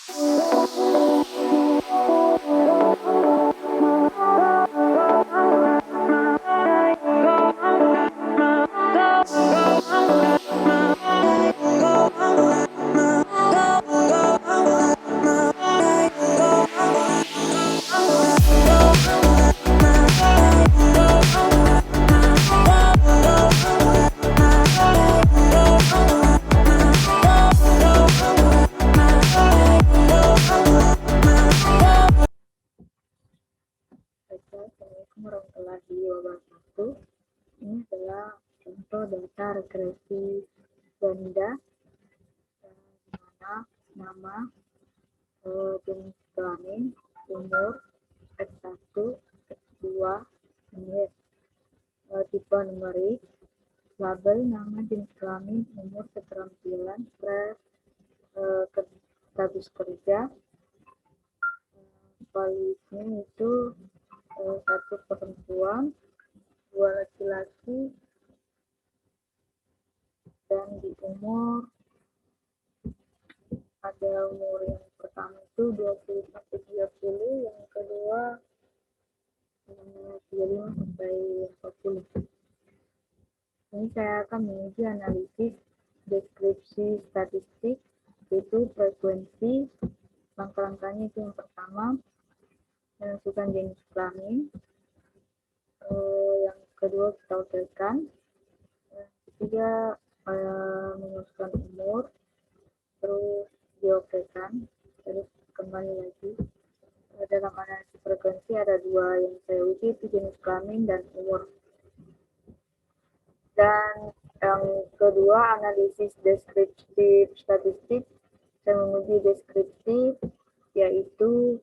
Assalamualaikum warahmatullahi wabarakatuh. Ini adalah contoh data regresi ganda, di mana nama, jenis kelamin, umur, X1, X2, menit, tipe numerik, label nama, jenis kelamin, umur, keterampilan, stres, status kerja, kualitasnya itu satu perempuan, dua laki-laki, dan di umur ada umur yang pertama itu 20 sampai 30, yang kedua 35 sampai 40. Ini saya akan menguji analisis deskripsi statistik, yaitu frekuensi. Langkah-langkahnya itu yang pertama menentukan jenis kelamin, yang kedua kita utarakan, yang ketiga memasukkan umur, terus diokekan, terus kembali lagi. Dalam analisis frekuensi ada dua yang saya uji, itu jenis kelamin dan umur. Dan yang kedua analisis deskriptif statistik, saya menguji deskriptif, yaitu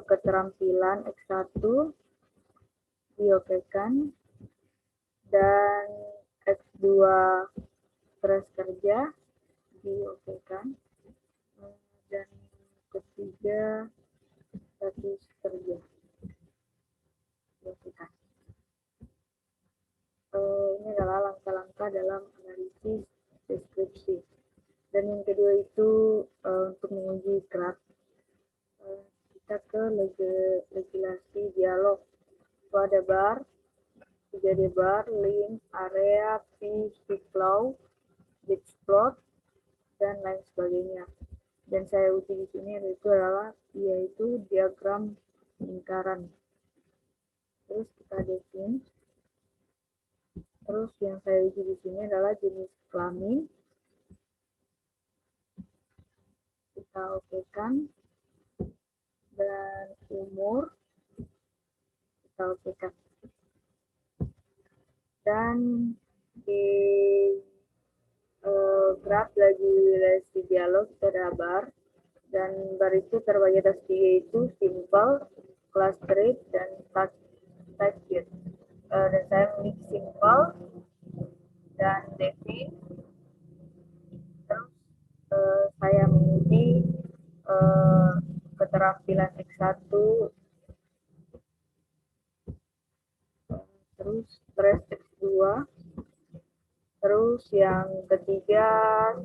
keterampilan X1 diokekan, dan X2 stres kerja diokekan, dan ketiga status kerja diokekan. Ini adalah langkah-langkah dalam analisis deskripsi. Dan yang kedua itu untuk menguji graf, kita ke legislasi dialog. Itu ada bar, 3D bar, link, area, speak flow, bit plot, dan lain sebagainya. Dan saya uji di sini yaitu diagram lingkaran. Terus kita define. Terus yang saya uji di sini adalah jenis kelamin. Kita okekan, dan umur kita okekan. Dan di graf legislasi dialog kita ada bar, dan bar itu terbagi atas 3, yaitu simple, clustered, dan target. Dan saya memilih simple dan define. Terus saya menguji keterampilan X1, terus stres X2, terus yang ketiga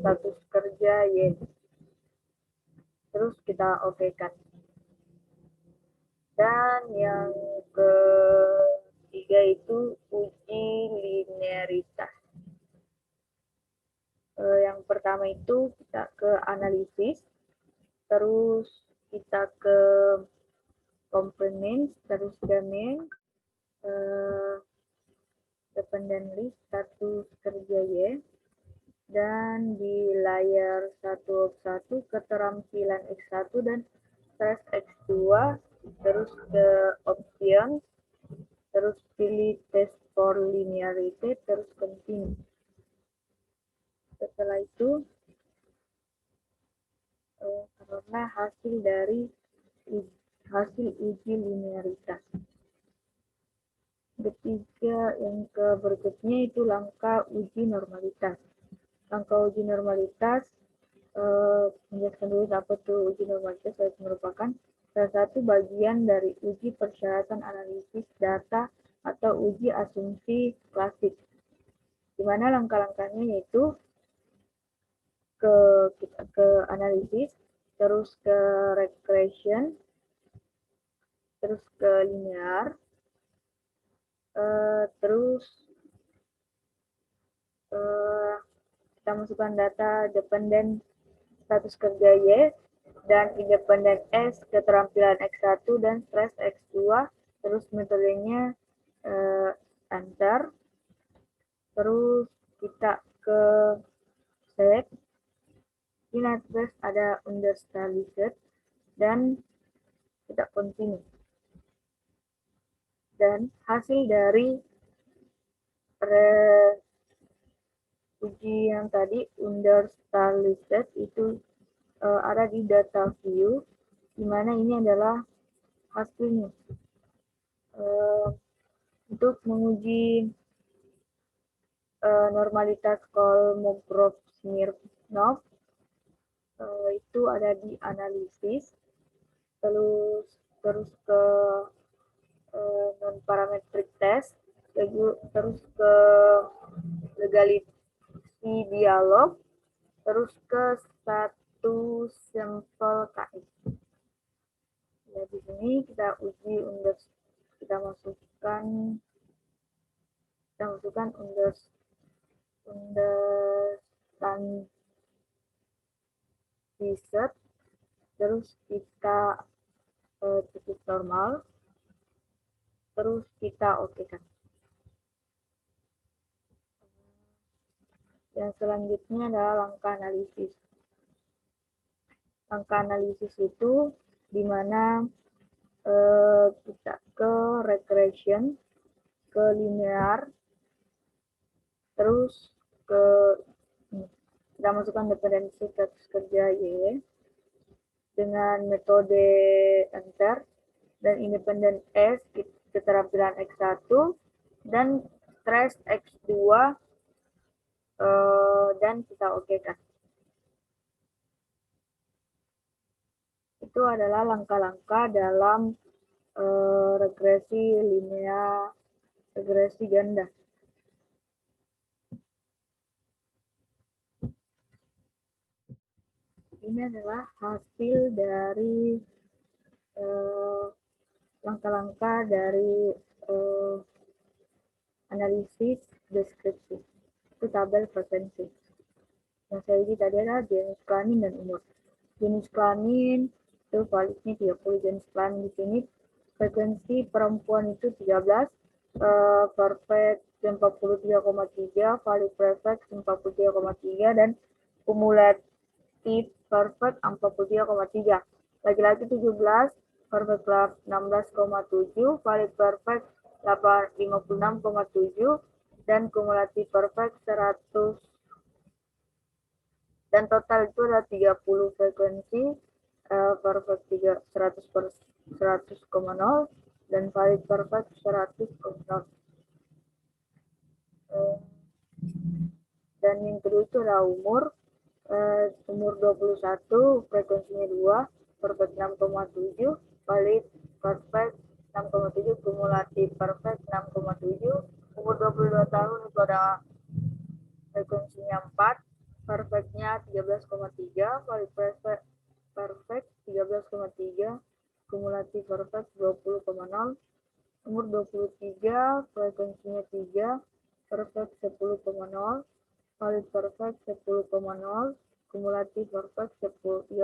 status kerja Y. Terus kita okekan. Dan yang ketiga itu uji linearitas. Yang pertama itu kita ke analisis, terus kita ke components, terus ke main, dependent list, status kerja Y, dan di layar 1 keterampilan X1 dan stres X2, terus ke options, terus pilih test for linearity, terus continue. Setelah itu karena hasil uji linearitas. Ketiga, yang berikutnya itu langkah uji normalitas. Langkah uji normalitas, menjelaskan dulu apa itu uji normalitas, yaitu merupakan salah satu bagian dari uji persyaratan analisis data atau uji asumsi klasik, di mana langkah-langkahnya yaitu kita ke analisis, terus ke regression, terus ke linear, terus kita masukkan data dependen status kerja Y dan independen S, keterampilan X1 dan stres X2, terus metodenya enter, terus kita ke select, di atas ada understanding dan kita continue. Dan hasil dari uji yang tadi understanding itu ada di data view, di mana ini adalah hasilnya. Untuk menguji normalitas Kolmogorov-Smirnov itu ada di analisis, terus ke non parametric test, terus ke legality dialog, terus ke satu sampel KS. Ya, di sini kita uji kita masukkan reset, terus kita cukup normal, terus kita oke kan. Yang selanjutnya adalah langkah analisis. Langkah analisis itu di mana kita ke regression, ke linear, terus kita masukkan dependensi status kerja Y dengan metode enter, dan independen S, keterampilan X1, dan stres X2, dan kita oke kan. Itu adalah langkah-langkah dalam regresi linear, regresi ganda. Ini adalah hasil dari langkah-langkah dari analisis deskripsi. Itu tabel frekuensi. Yang saya uji tadi adalah jenis kelamin dan umur. Jenis kelamin itu validnya 30, jenis kelamin di sini frekuensi perempuan itu 13, perfect 43,3, valid perfect 43,3, dan kumulatif perfect 43,3. Laki-laki 17, perfect 16,7, valid perfect 56,7, dan kumulatif perfect 100, dan total itu ada 30 frekuensi, perfect 100,0 dan valid perfect 100,0. Dan yang kedua itu adalah umur 21, frekuensinya 2, perfect 6,7, valid perfect 6,7, kumulatif perfect 6,7. Umur 22 tahun itu ada frekuensinya 4, perfectnya 13,3, valid perfect 13,3, kumulatif perfect 20,0. Umur 23, frekuensinya 3, perfect 10,0, valid perfect 10,0, kumulatif perfect 30,0.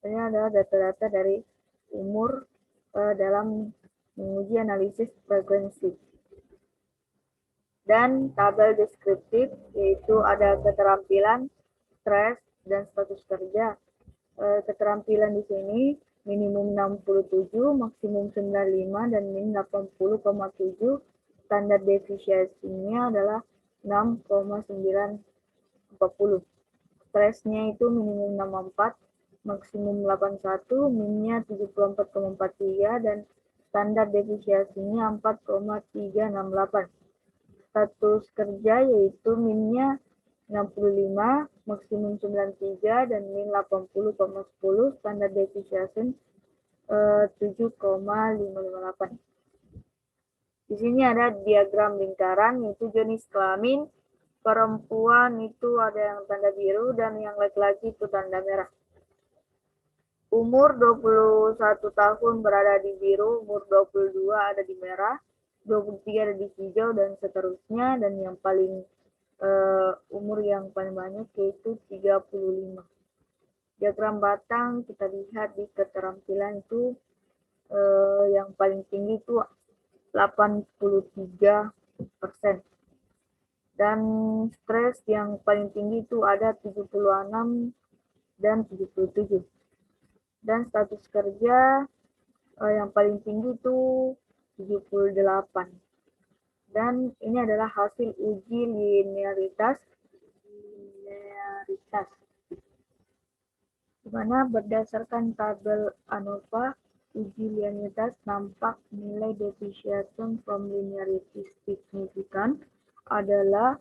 Ini adalah data-data dari umur dalam menguji analisis frekuensi. Dan tabel deskriptif, yaitu ada keterampilan, stres, dan status kerja. Keterampilan di sini minimum 67, maksimum 95, dan min 80,7. Standar defisiensinya adalah 6,940. Stresnya itu minimum 64, maksimum 81, minnya 74,43, dan standar defisiensinya 4,368. Status kerja yaitu minnya 65, maksimum 93, dan min 80,10, standar deviation 7,558. Di sini ada diagram lingkaran, yaitu jenis kelamin, perempuan itu ada yang tanda biru dan yang laki-laki itu tanda merah. Umur 21 tahun berada di biru, umur 22 ada di merah, 23 ada di hijau, dan seterusnya. Dan yang paling umur yang paling banyak yaitu 35. Diagram batang kita lihat di keterampilan itu yang paling tinggi itu 83%. Dan stres yang paling tinggi itu ada 76 dan 77. Dan status kerja yang paling tinggi itu 78. Dan ini adalah hasil uji linearitas, di mana berdasarkan tabel ANOVA, uji linearitas nampak nilai deviation from linearity signifikan adalah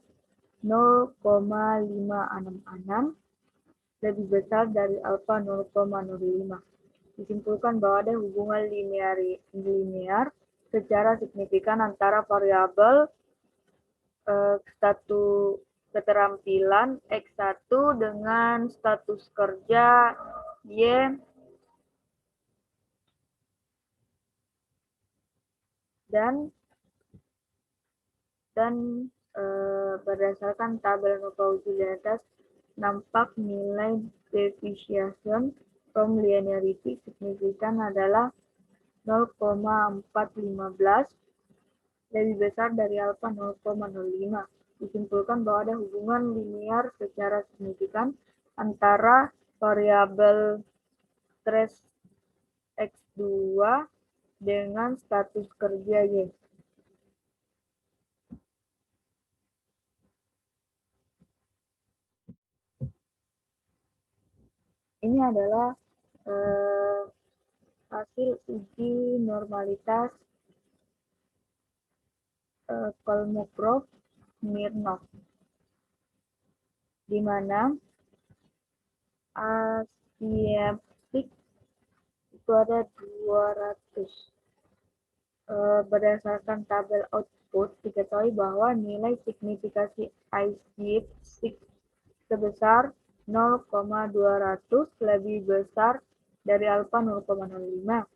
0,566, lebih besar dari alfa 0,05. Disimpulkan bahwa ada hubungan linear secara signifikan antara variabel satu keterampilan X1 dengan status kerja Y dan berdasarkan tabel ANOVA uji linearitas nampak nilai deviation from linearity signifikan adalah 0,415, lebih besar dari alfa 0,05. Disimpulkan bahwa ada hubungan linear secara signifikan antara variabel stres X2 dengan status kerja Y. Ini adalah hasil uji normalitas Kolmogorov-Smirnov, di mana asieptik itu ada 200. Berdasarkan tabel output, diketahui bahwa nilai signifikasi IC6 sebesar 0,200 lebih besar dari alfa 0,05.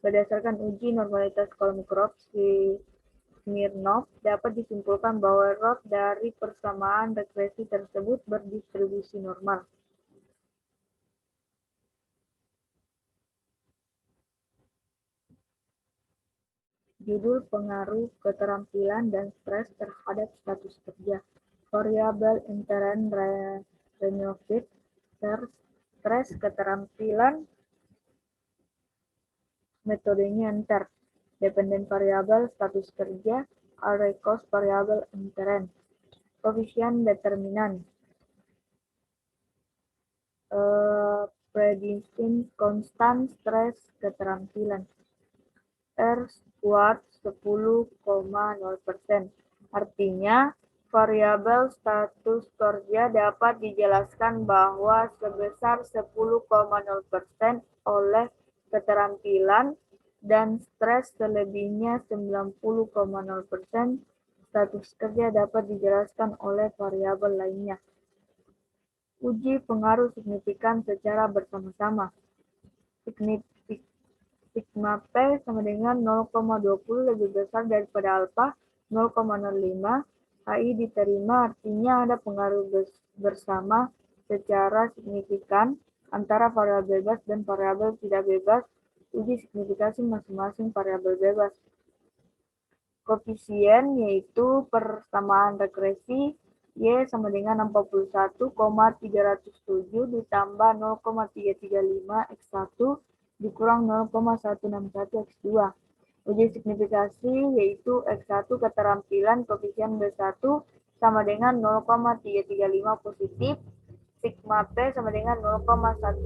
Berdasarkan uji normalitas Kolmogorov-Smirnov, dapat disimpulkan bahwa error dari persamaan regresi tersebut berdistribusi normal. Judul pengaruh keterampilan dan stres terhadap status kerja. Variabel intern Renofit, stres keterampilan, metodenya enter. Dependen variabel status kerja, array cost variabel intern. Koefisien determinan. Prediction konstan stres keterampilan. R squared 10,0%. Artinya, variabel status kerja dapat dijelaskan bahwa sebesar 10,0% oleh keterampilan dan stres selebihnya 90,0%. Status kerja dapat dijelaskan oleh variabel lainnya. Uji pengaruh signifikan secara bersama-sama. Sigma P sama dengan 0,20 lebih besar daripada alfa 0,05. HI diterima, artinya ada pengaruh bersama secara signifikan antara variabel bebas dan variabel tidak bebas. Uji signifikasi masing-masing variabel bebas. Koefisien yaitu persamaan regresi Y sama dengan 61,307 ditambah 0,335 X1 dikurang 0,161 X2. Uji signifikasi yaitu X1 keterampilan koefisien B1 sama dengan 0,335 positif, sigma P sama dengan 0,104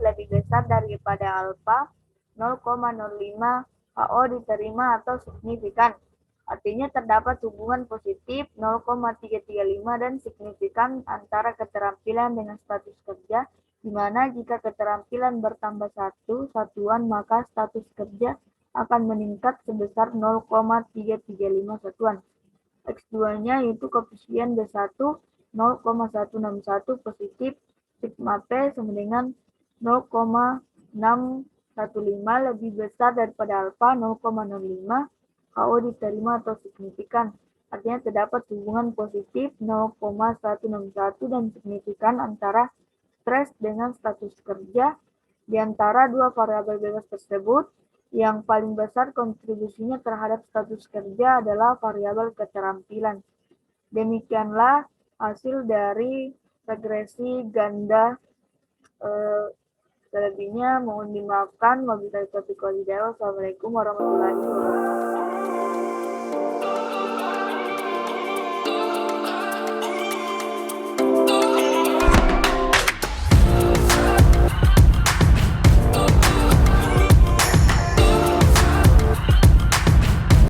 lebih besar daripada alfa 0,05. HO diterima atau signifikan. Artinya terdapat hubungan positif 0,335 dan signifikan antara keterampilan dengan status kerja, di mana jika keterampilan bertambah satu satuan, maka status kerja akan meningkat sebesar 0,335 satuan. X2-nya yaitu koefisien B1 0,161 positif, sigma P sama dengan 0,615 lebih besar daripada alfa 0,05, KO diterima atau signifikan. Artinya terdapat hubungan positif 0,161 dan signifikan antara stres dengan status kerja. Di antara dua variabel bebas tersebut, yang paling besar kontribusinya terhadap status kerja adalah variabel keterampilan. Demikianlah hasil dari regresi ganda. Selebihnya mohon dimaafkan. Wabillahi taufiq wal hidayah. Wassalamualaikum warahmatullahi wabarakatuh.